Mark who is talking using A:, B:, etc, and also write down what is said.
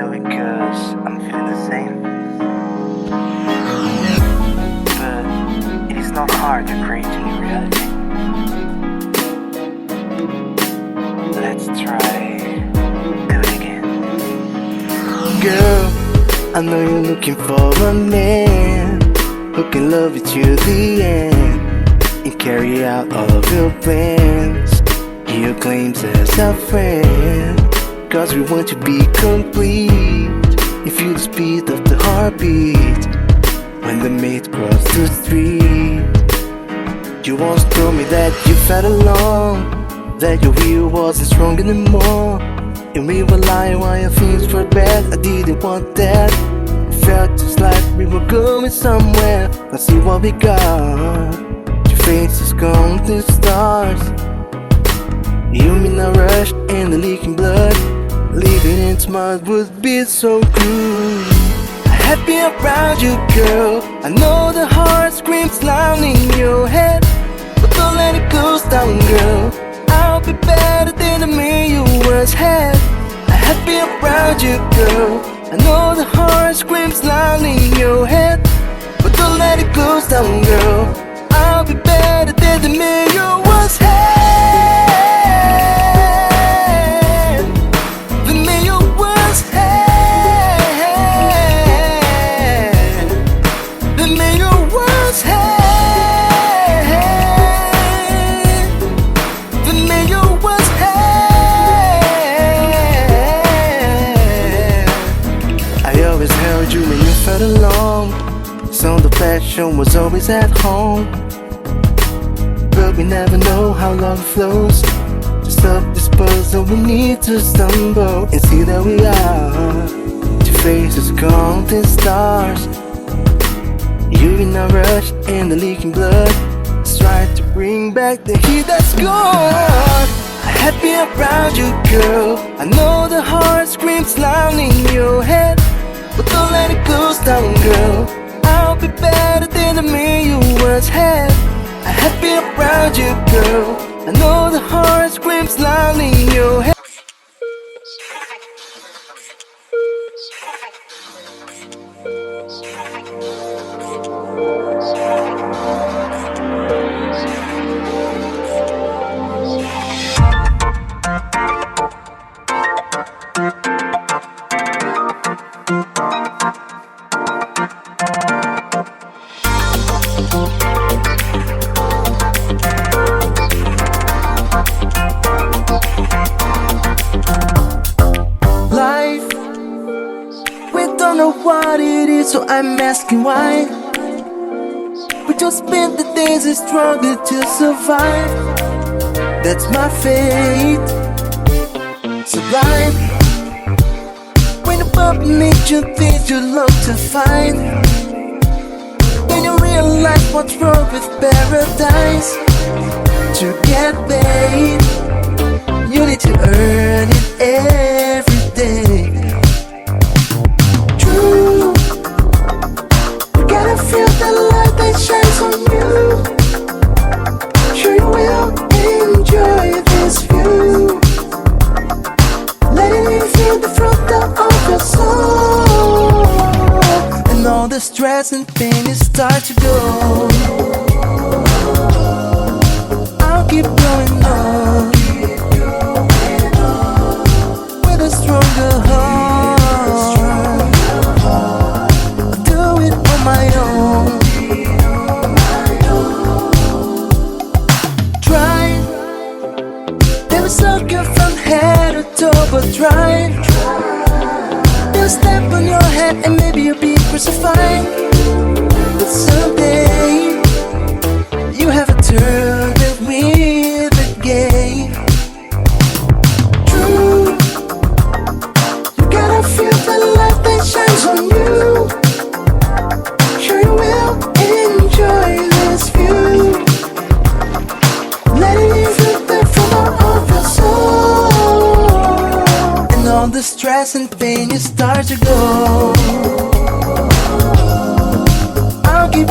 A: do it cause I'm feeling the same. But it is not hard to create a new reality. Let's try do it again.
B: Girl, I know you're looking for a man who can love you to the end and carry out all of your plans. He claims as a friend, cause we want to be complete and feel the speed of the heartbeat when the mate crossed the street. You once told me that you felt alone, that your will wasn't strong anymore, and we were lying while your things were bad. I didn't want that. It felt just like we were going somewhere. Let's see what we got. Your face is gone to stars. You mean a rush and the leaking blood. Living in smart would be so cruel. Happy around you, girl. I know the heart screams loud in your head, but don't let it go down, girl. I'll be better than the man you once had. Happy around you, girl. I know the heart screams loud in your head, but don't let it go down, girl. I'll be better than the man you once had. The man you once had. The man you once had. The man you once had. I always held you when you felt alone, so the passion was always at home. But we never know how love flows. To stop this puzzle we need to stumble and see that we are two faces counting stars. You in a rush and the leaking blood. Let's try to bring back the heat that's gone. Happy around you, girl. I know the heart screams loud in your head, but don't let it go down, girl. I'll be better than the man you once had. Happy around you, girl. I know the heart screams loud in your head. Don't know what it is, so I'm asking why. We just spend the days and struggle to survive. That's my fate. Sublime. When above nature things you love to find, then you realize what's wrong with paradise. To get paid, you need to earn it every day. Feel the light that shines on you. Sure you will enjoy this view. Letting you feel the front of your soul, and all the stress and pain is start to go. I'll keep going on with a stronger heart. My own. Try. Never suck you from head to toe, but try. They'll step on your head and maybe you'll be crucified. But someday you have to turn it with the game. True. You gotta feel the light that shines on you. The stress and pain you start to go. I'll keep